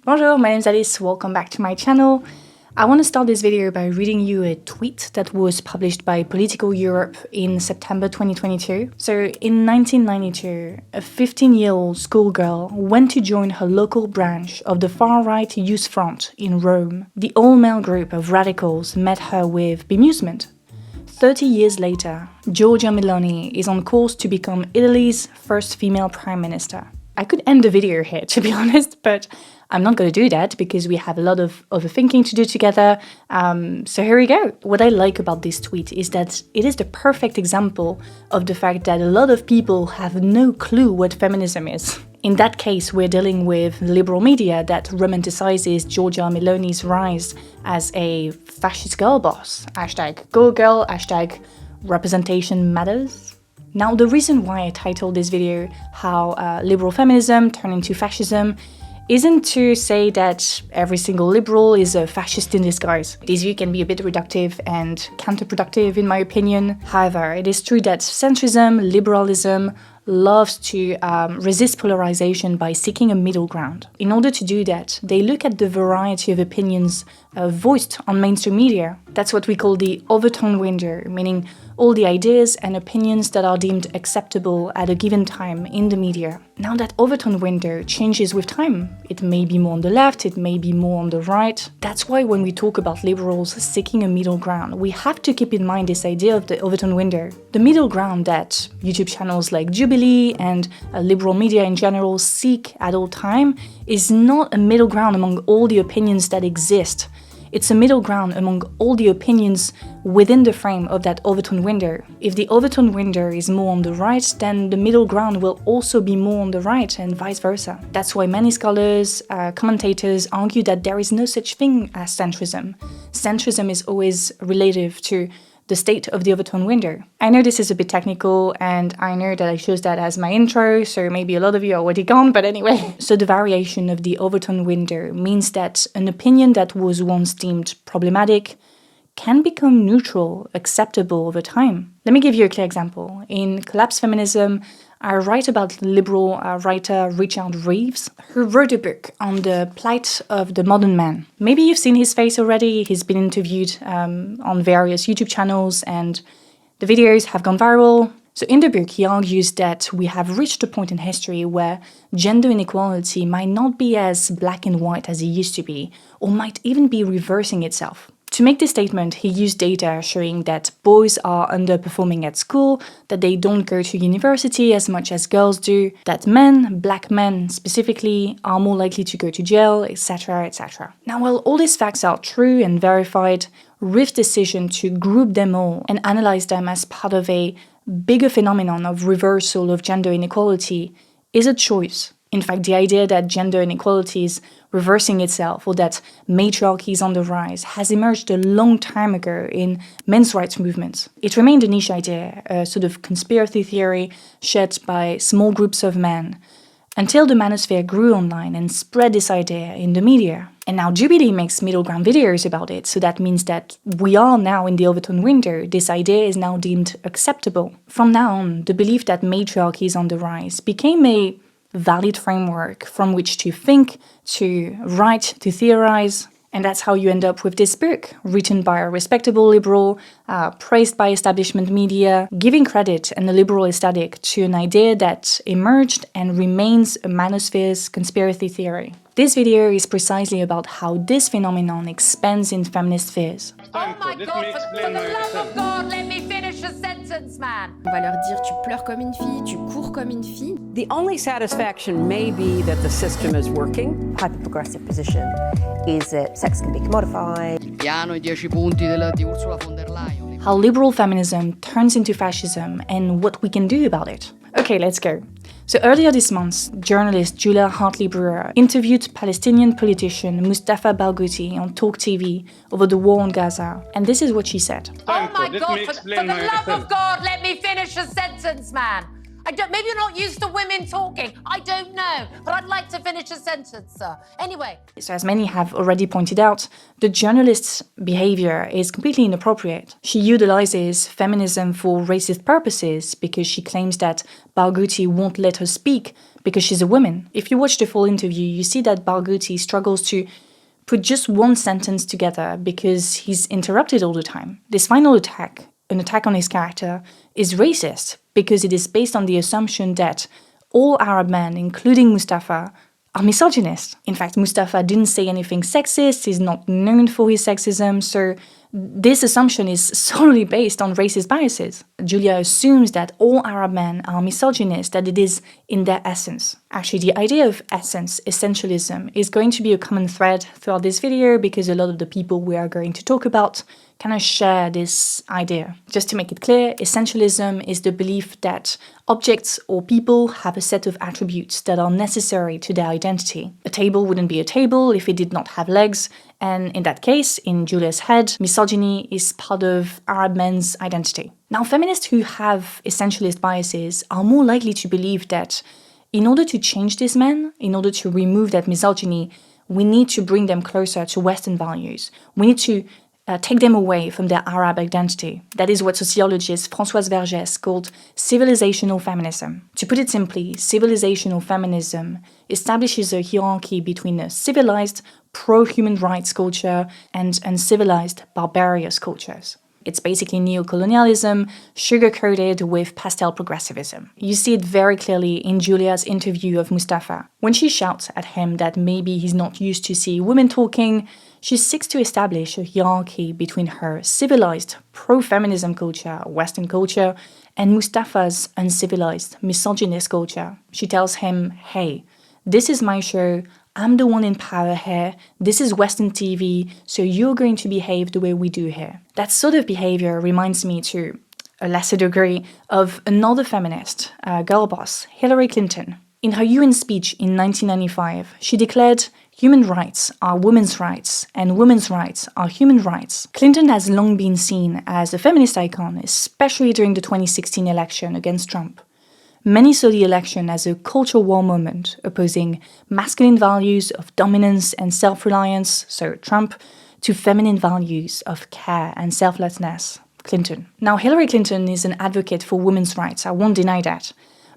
Bonjour, my name is Alice, welcome back to my channel. I want to start this video by reading you a tweet that was published by Political Europe in September 2022. So in 1992, a 15-year-old schoolgirl went to join her local branch of the far-right Youth Front in Rome. The all-male group of radicals met her with bemusement. 30 years later, Giorgia Meloni is on course to become Italy's first female prime minister. I could end the video here, to be honest, but I'm not going to do that because we have a lot of overthinking to do together. So here we go. What I like about this tweet is that it is the perfect example of the fact that a lot of people have no clue what feminism is. In that case, we're dealing with liberal media that romanticizes Giorgia Meloni's rise as a fascist girl boss. Hashtag go girl, hashtag representation matters. Now, the reason why I titled this video how liberal feminism turned into fascism isn't to say that every single liberal is a fascist in disguise. This view can be a bit reductive and counterproductive in my opinion. However, it is true that centrism, liberalism, loves to resist polarization by seeking a middle ground. In order to do that, they look at the variety of opinions voiced on mainstream media. That's what we call the overtone window, meaning all the ideas and opinions that are deemed acceptable at a given time in the media. Now that overtone window changes with time. It may be more on the left, it may be more on the right. That's why when we talk about liberals seeking a middle ground, we have to keep in mind this idea of the overtone window. The middle ground that YouTube channels like Jubilee and liberal media in general seek at all time is not a middle ground among all the opinions that exist. It's a middle ground among all the opinions within the frame of that overtone window. If the overtone window is more on the right, then the middle ground will also be more on the right and vice versa. That's why many scholars, commentators argue that there is no such thing as centrism. Centrism is always relative to the state of the overtone window. I know this is a bit technical and I know that I chose that as my intro, so maybe a lot of you are already gone, but anyway. So the variation of the overtone window means that an opinion that was once deemed problematic can become neutral, acceptable over time. Let me give you a clear example. In Collapse Feminism, I write about liberal writer Richard Reeves, who wrote a book on the plight of the modern man. Maybe you've seen his face already. He's been interviewed on various YouTube channels and the videos have gone viral. So in the book, he argues that we have reached a point in history where gender inequality might not be as black and white as it used to be, or might even be reversing itself. To make this statement, he used data showing that boys are underperforming at school, that they don't go to university as much as girls do, that men, black men specifically, are more likely to go to jail, etc, etc. Now, while all these facts are true and verified, Reeves' decision to group them all and analyze them as part of a bigger phenomenon of reversal of gender inequality is a choice. In fact, the idea that gender inequality is reversing itself or that matriarchy is on the rise has emerged a long time ago in men's rights movements. It remained a niche idea, a sort of conspiracy theory shared by small groups of men, until the manosphere grew online and spread this idea in the media. And now Jubilee makes middle ground videos about it, so that means that we are now in the overtone window. This idea is now deemed acceptable. From now on, the belief that matriarchy is on the rise became a valid framework from which to think, to write, to theorize. And that's how you end up with this book, written by a respectable liberal, praised by establishment media, giving credit and a liberal aesthetic to an idea that emerged and remains a manosphere's conspiracy theory. This video is precisely about how this phenomenon expands in feminist spheres. Oh my God, for the love of God, let me finish a sentence, man. On va leur dire tu pleures comme une fille, tu cours comme une fille. The only satisfaction may be that the system is working. Hyper-progressive position is that sex can be commodified. Piano I 10 punti di Ursula von der Leyen. How liberal feminism turns into fascism and what we can do about it. Okay, let's go. So earlier this month, journalist Julia Hartley-Brewer interviewed Palestinian politician Mustafa Barghouti on Talk TV over the war on Gaza, and this is what she said. Oh my God, for the love of God, let me finish a sentence, man. Maybe you're not used to women talking. I don't know. But I'd like to finish a sentence, sir. Anyway. So as many have already pointed out, the journalist's behavior is completely inappropriate. She utilizes feminism for racist purposes because she claims that Barghouti won't let her speak because she's a woman. If you watch the full interview, you see that Barghouti struggles to put just one sentence together because he's interrupted all the time. This final attack, an attack on his character, is racist because it is based on the assumption that all Arab men, including Mustafa, are misogynist. In fact, Mustafa didn't say anything sexist, he's not known for his sexism, so this assumption is solely based on racist biases. Julia assumes that all Arab men are misogynist, that it is in their essence. Actually, the idea of essence, essentialism, is going to be a common thread throughout this video because a lot of the people we are going to talk about kind of share this idea. Just to make it clear, essentialism is the belief that objects or people have a set of attributes that are necessary to their identity. A table wouldn't be a table if it did not have legs, and in that case, in Julia's head, misogyny is part of Arab men's identity. Now, feminists who have essentialist biases are more likely to believe that in order to change these men, in order to remove that misogyny, we need to bring them closer to Western values. We need to take them away from their Arab identity. That is what sociologist Françoise Vergès called civilizational feminism. To put it simply, civilizational feminism establishes a hierarchy between a civilized, pro-human rights culture and uncivilized, barbarous cultures. It's basically neocolonialism, sugar-coated with pastel progressivism. You see it very clearly in Julia's interview of Mustafa. When she shouts at him that maybe he's not used to see women talking, she seeks to establish a hierarchy between her civilized, pro-feminism culture, Western culture, and Mustafa's uncivilized, misogynist culture. She tells him, hey, this is my show, I'm the one in power here, this is Western TV, so you're going to behave the way we do here. That sort of behavior reminds me to a lesser degree of another feminist, girl boss, Hillary Clinton. In her UN speech in 1995, she declared, human rights are women's rights, and women's rights are human rights. Clinton has long been seen as a feminist icon, especially during the 2016 election against Trump. Many saw the election as a cultural war moment, opposing masculine values of dominance and self-reliance, so Trump, to feminine values of care and selflessness, Clinton. Now, Hillary Clinton is an advocate for women's rights, I won't deny that.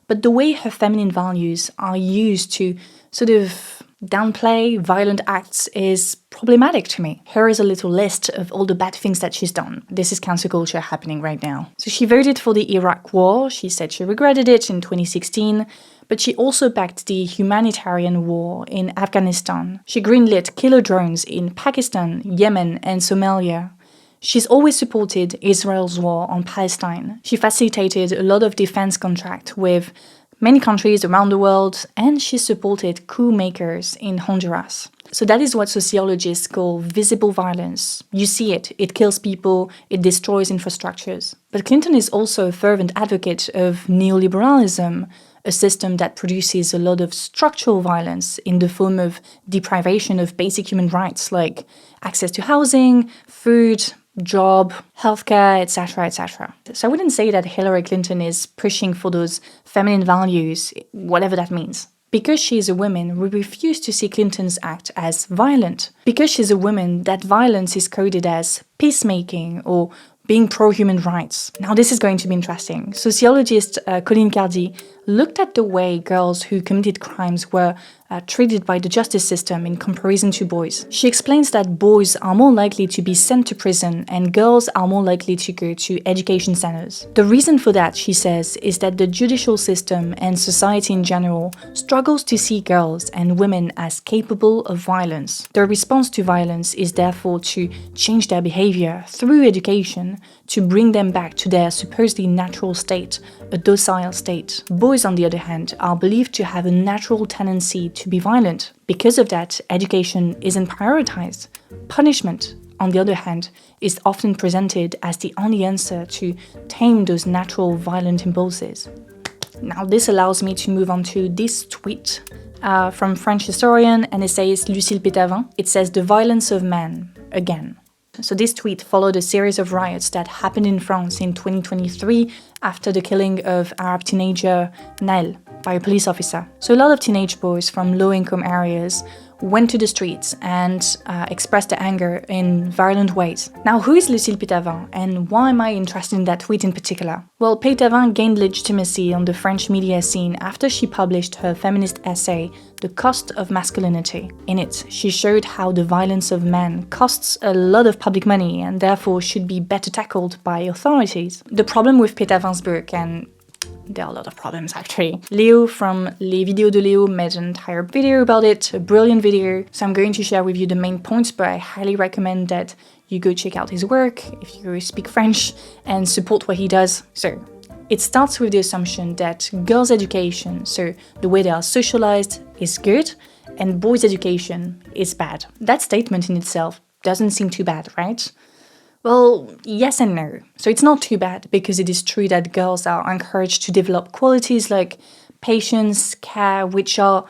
But the way her feminine values are used to sort of downplay violent acts is problematic to me. Here is a little list of all the bad things that she's done. This is cancel culture happening right now. So she voted for the Iraq war. She said she regretted it in 2016, but she also backed the humanitarian war in Afghanistan. She greenlit killer drones in Pakistan, Yemen, and Somalia. She's always supported Israel's war on Palestine. She facilitated a lot of defense contracts with many countries around the world, and she supported coup makers in Honduras. So that is what sociologists call visible violence. You see it, it kills people, it destroys infrastructures. But Clinton is also a fervent advocate of neoliberalism, a system that produces a lot of structural violence in the form of deprivation of basic human rights like access to housing, food, job, healthcare, etc., etc. So I wouldn't say that Hillary Clinton is pushing for those feminine values, whatever that means. Because she is a woman, we refuse to see Clinton's act as violent. Because she's a woman, that violence is coded as peacemaking or being pro-human rights. Now this is going to be interesting. Sociologist Colin Cardy looked at the way girls who committed crimes were treated by the justice system in comparison to boys. She explains that boys are more likely to be sent to prison and girls are more likely to go to education centers. The reason for that, she says, is that the judicial system and society in general struggles to see girls and women as capable of violence. Their response to violence is therefore to change their behavior through education to bring them back to their supposedly natural state, a docile state. Boys, on the other hand, are believed to have a natural tendency to be violent. Because of that, education isn't prioritized. Punishment, on the other hand, is often presented as the only answer to tame those natural violent impulses. Now, this allows me to move on to this tweet from French historian and essayist Lucille Pétavin. It says, "The violence of man, again." So this tweet followed a series of riots that happened in France in 2023 after the killing of Arab teenager Naël by a police officer. So a lot of teenage boys from low-income areas went to the streets and expressed their anger in violent ways. Now, who is Lucille Pétavin, and why am I interested in that tweet in particular? Well, Pétavin gained legitimacy on the French media scene after she published her feminist essay, The Cost of Masculinity. In it, she showed how the violence of men costs a lot of public money and therefore should be better tackled by authorities. The problem with Pétavin's book, and there are a lot of problems actually. Léo from Les Vidéos de Léo made an entire video about it, a brilliant video, so I'm going to share with you the main points, but I highly recommend that you go check out his work if you speak French and support what he does. So, it starts with the assumption that girls' education, so the way they are socialized, is good, and boys' education is bad. That statement in itself doesn't seem too bad, right? Well, yes and no. So it's not too bad, because it is true that girls are encouraged to develop qualities like patience, care, which are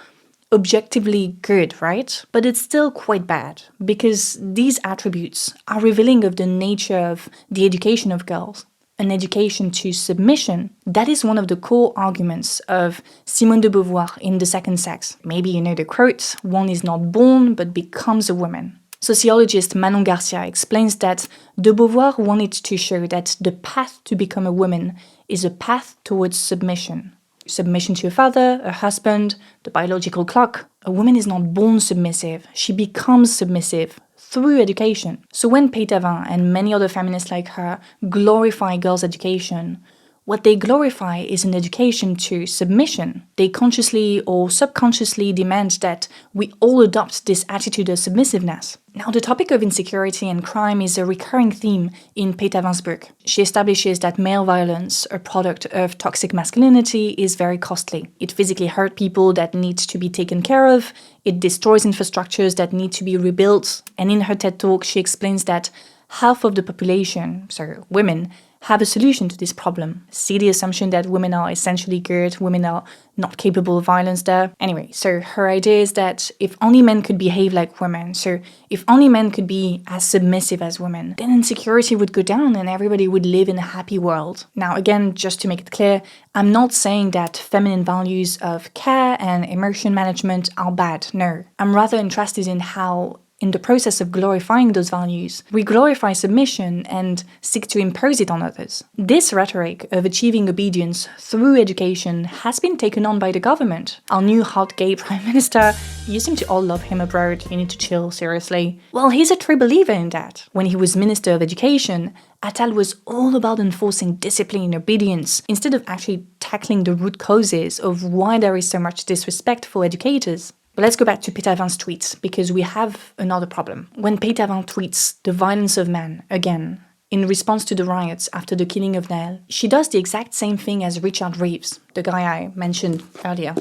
objectively good, right? But it's still quite bad, because these attributes are revealing of the nature of the education of girls. An education to submission, that is one of the core arguments of Simone de Beauvoir in The Second Sex. Maybe you know the quote, "One is not born, but becomes a woman." Sociologist Manon Garcia explains that de Beauvoir wanted to show that the path to become a woman is a path towards submission. Submission to a father, a husband, the biological clock. A woman is not born submissive, she becomes submissive through education. So when Pétavin and many other feminists like her glorify girls' education, what they glorify is an education to submission. They consciously or subconsciously demand that we all adopt this attitude of submissiveness. Now, the topic of insecurity and crime is a recurring theme in Pétavin's book. She establishes that male violence, a product of toxic masculinity, is very costly. It physically hurts people that need to be taken care of, it destroys infrastructures that need to be rebuilt, and in her TED Talk she explains that half of the population, so women, have a solution to this problem. See the assumption that women are essentially good, women are not capable of violence there. Anyway, so her idea is that if only men could behave like women, so if only men could be as submissive as women, then insecurity would go down and everybody would live in a happy world. Now again, just to make it clear, I'm not saying that feminine values of care and emotion management are bad, no. I'm rather interested in how in the process of glorifying those values, we glorify submission and seek to impose it on others. This rhetoric of achieving obedience through education has been taken on by the government. Our new hot gay prime minister, you seem to all love him abroad, you need to chill, seriously. Well, he's a true believer in that. When he was Minister of Education, Attal was all about enforcing discipline and obedience, instead of actually tackling the root causes of why there is so much disrespect for educators. But let's go back to Pétavin's tweets, because we have another problem. When Pétavin tweets the violence of men, again, in response to the riots after the killing of Naël, she does the exact same thing as Richard Reeves, the guy I mentioned earlier.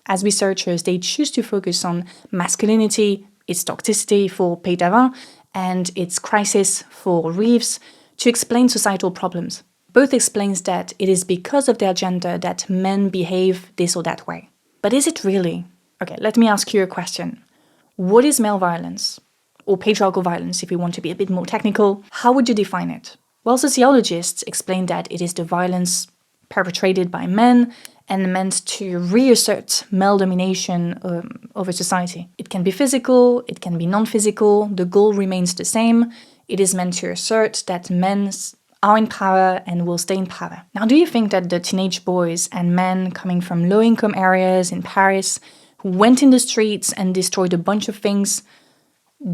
As researchers, they choose to focus on masculinity, its toxicity for Pétavin, and its crisis for Reeves, to explain societal problems. Both explains that it is because of their gender that men behave this or that way. But is it really? Okay, let me ask you a question. What is male violence? Or patriarchal violence, if you want to be a bit more technical. How would you define it? Well, sociologists explain that it is the violence perpetrated by men and meant to reassert male domination over society. It can be physical, it can be non-physical, the goal remains the same. It is meant to assert that men are in power and will stay in power. Now, do you think that the teenage boys and men coming from low-income areas in Paris who went in the streets and destroyed a bunch of things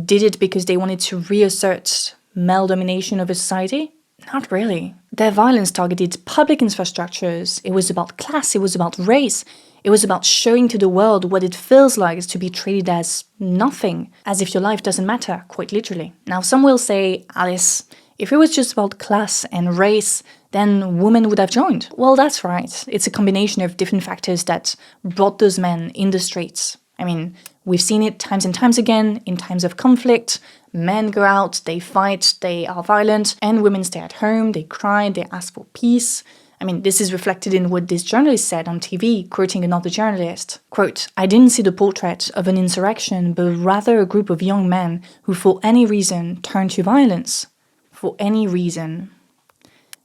did it because they wanted to reassert male domination over society? Not really. Their violence targeted public infrastructures. It was about class, it was about race. It was about showing to the world what it feels like to be treated as nothing, as if your life doesn't matter, quite literally. Now, some will say, Alice, if it was just about class and race, then women would have joined. Well, that's right. It's a combination of different factors that brought those men in the streets. I mean, we've seen it times and times again in times of conflict. Men go out, they fight, they are violent, and women stay at home, they cry, they ask for peace. I mean, this is reflected in what this journalist said on TV, quoting another journalist. Quote, "I didn't see the portrait of an insurrection, but rather a group of young men who for any reason turned to violence." For any reason.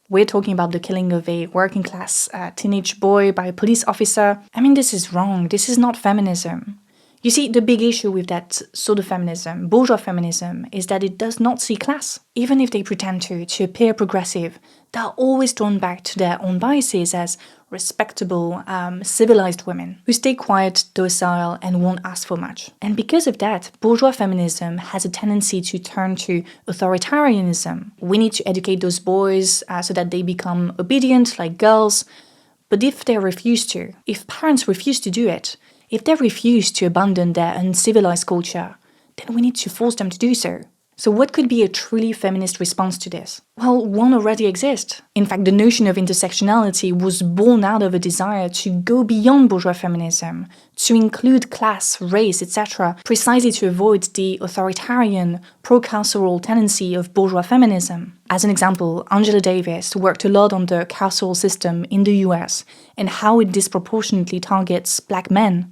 We're talking about the killing of a working class teenage boy by a police officer. I mean, this is wrong. This is not feminism. You see, the big issue with that sort of feminism, bourgeois feminism, is that it does not see class. Even if they pretend to appear progressive, they're always drawn back to their own biases as respectable, civilized women who stay quiet, docile, and won't ask for much. And because of that, bourgeois feminism has a tendency to turn to authoritarianism. We need to educate those boys so that they become obedient like girls. But if they refuse to, if parents refuse to do it, if they refuse to abandon their uncivilized culture, then we need to force them to do so. So what could be a truly feminist response to this? Well, one already exists. In fact, the notion of intersectionality was born out of a desire to go beyond bourgeois feminism, to include class, race, etc., precisely to avoid the authoritarian, pro-carceral tendency of bourgeois feminism. As an example, Angela Davis worked a lot on the carceral system in the US and how it disproportionately targets black men.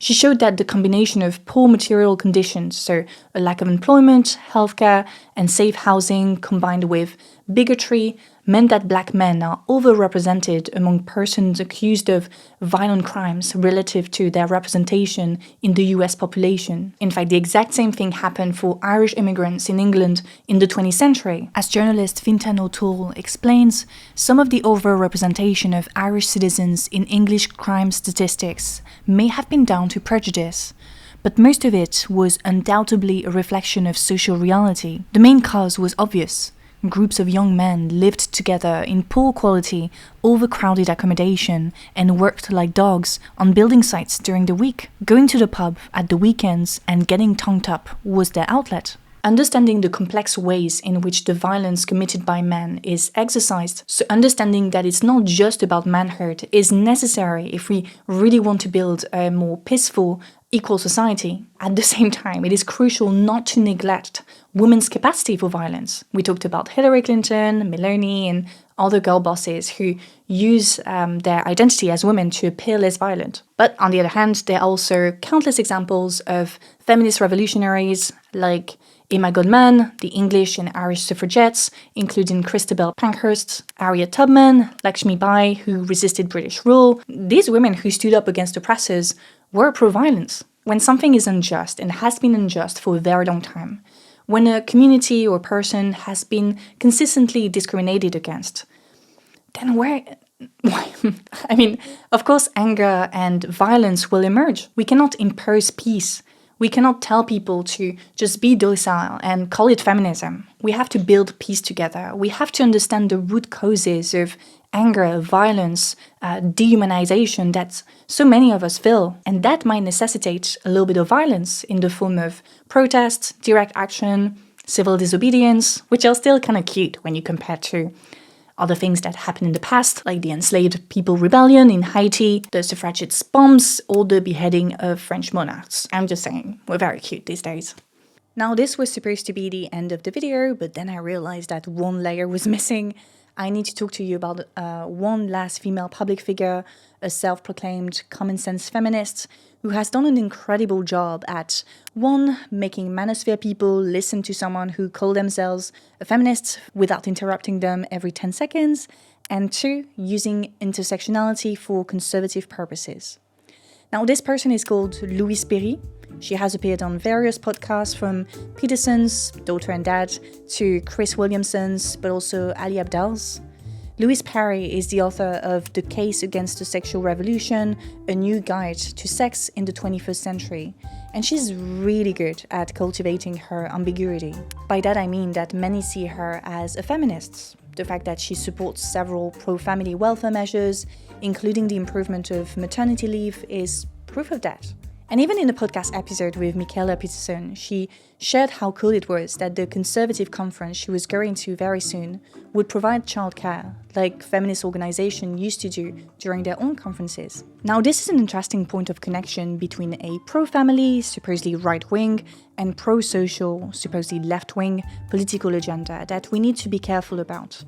She showed that the combination of poor material conditions, so a lack of employment, healthcare, and safe housing combined with bigotry, meant that black men are overrepresented among persons accused of violent crimes relative to their representation in the US population. In fact, the exact same thing happened for Irish immigrants in England in the 20th century. As journalist Fintan O'Toole explains, some of the overrepresentation of Irish citizens in English crime statistics may have been down to prejudice, but most of it was undoubtedly a reflection of social reality. The main cause was obvious. Groups of young men lived together in poor quality, overcrowded accommodation and worked like dogs on building sites during the week. Going to the pub at the weekends and getting tongued up was their outlet. Understanding the complex ways in which the violence committed by men is exercised, so understanding that it's not just about manhood, is necessary if we really want to build a more peaceful, equal society. At the same time, it is crucial not to neglect women's capacity for violence. We talked about Hillary Clinton, Meloni, and other girl bosses who use their identity as women to appear less violent. But on the other hand, there are also countless examples of feminist revolutionaries like Emma Goldman, the English and Irish suffragettes, including Christabel Pankhurst, Harriet Tubman, Lakshmi Bai, who resisted British rule. These women who stood up against oppressors were pro-violence. When something is unjust and has been unjust for a very long time, when a community or person has been consistently discriminated against, then why? I mean, of course, anger and violence will emerge. We cannot impose peace. We cannot tell people to just be docile and call it feminism. We have to build peace together. We have to understand the root causes of anger, violence, dehumanization that so many of us feel. And that might necessitate a little bit of violence in the form of protest, direct action, civil disobedience, which are still kind of cute when you compare to other things that happened in the past, like the enslaved people rebellion in Haiti, the suffragettes' bombs, or the beheading of French monarchs. I'm just saying, we're very cute these days. Now, this was supposed to be the end of the video, but then I realized that one layer was missing. I need to talk to you about one last female public figure, a self-proclaimed common-sense feminist, who has done an incredible job at 1. Making manosphere people listen to someone who call themselves a feminist without interrupting them every 10 seconds, and 2. Using intersectionality for conservative purposes. Now, this person is called Louise Perry. She has appeared on various podcasts, from Peterson's, Daughter and Dad, to Chris Williamson's, but also Ali Abdal's. Louise Perry is the author of The Case Against the Sexual Revolution, a new guide to sex in the 21st century, and she's really good at cultivating her ambiguity. By that I mean that many see her as a feminist. The fact that she supports several pro-family welfare measures, including the improvement of maternity leave, is proof of that. And even in the podcast episode with Michaela Peterson, she shared how cool it was that the conservative conference she was going to very soon would provide childcare, like feminist organizations used to do during their own conferences. Now, this is an interesting point of connection between a pro-family, supposedly right-wing, and pro-social, supposedly left-wing, political agenda that we need to be careful about.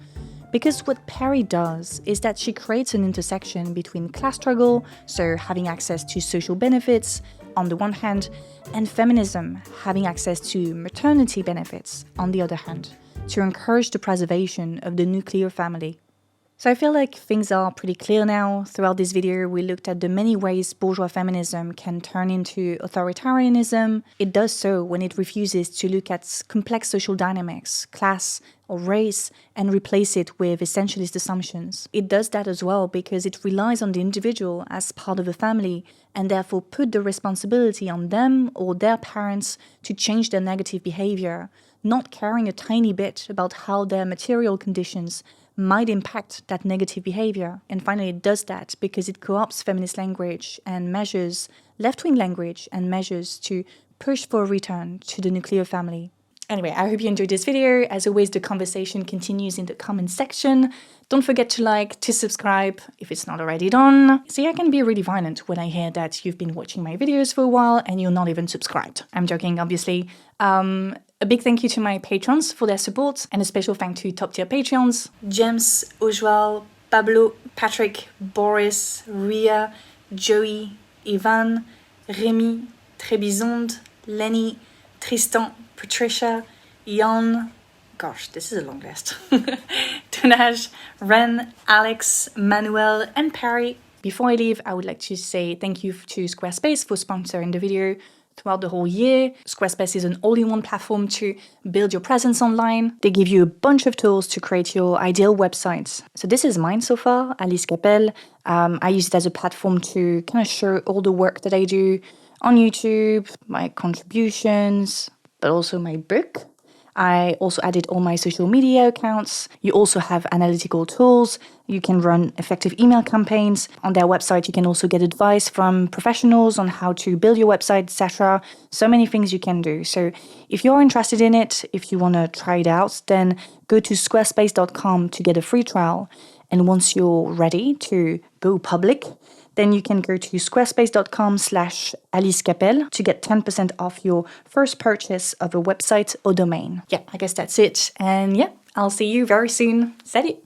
Because what Perry does is that she creates an intersection between class struggle, so having access to social benefits on the one hand, and feminism, having access to maternity benefits on the other hand, to encourage the preservation of the nuclear family. So I feel like things are pretty clear now. Throughout this video, we looked at the many ways bourgeois feminism can turn into authoritarianism. It does so when it refuses to look at complex social dynamics, class or race, and replace it with essentialist assumptions. It does that as well because it relies on the individual as part of a family and therefore put the responsibility on them or their parents to change their negative behavior, not caring a tiny bit about how their material conditions might impact that negative behavior. And finally, it does that because it co-opts feminist language and measures, left-wing language and measures to push for a return to the nuclear family. Anyway, I hope you enjoyed this video. As always, the conversation continues in the comment section. Don't forget to like, to subscribe if it's not already done. See, I can be really violent when I hear that you've been watching my videos for a while and you're not even subscribed. I'm joking, obviously. A big thank you to my patrons for their support, and a special thank to top-tier Patreons. James, Ojwal, Pablo, Patrick, Boris, Ria, Joey, Ivan, Rémi, Trébizonde, Lenny, Tristan, Patricia, Jan, gosh, this is a long list, Tunaj, Ren, Alex, Manuel, and Perry. Before I leave, I would like to say thank you to Squarespace for sponsoring the video throughout the whole year. Squarespace is an all-in-one platform to build your presence online. They give you a bunch of tools to create your ideal websites. So this is mine so far, Alice.cappelleyt. I use it as a platform to kind of show all the work that I do on YouTube, my contributions, but also my book. I also added all my social media accounts. You also have analytical tools. You can run effective email campaigns. On their website, you can also get advice from professionals on how to build your website, etc. So many things you can do. So if you're interested in it, if you want to try it out, then go to squarespace.com to get a free trial. And once you're ready to go public, then you can go to squarespace.com/alice.cappelleyt to get 10% off your first purchase of a website or domain. Yeah, I guess that's it. And yeah, I'll see you very soon. Salut!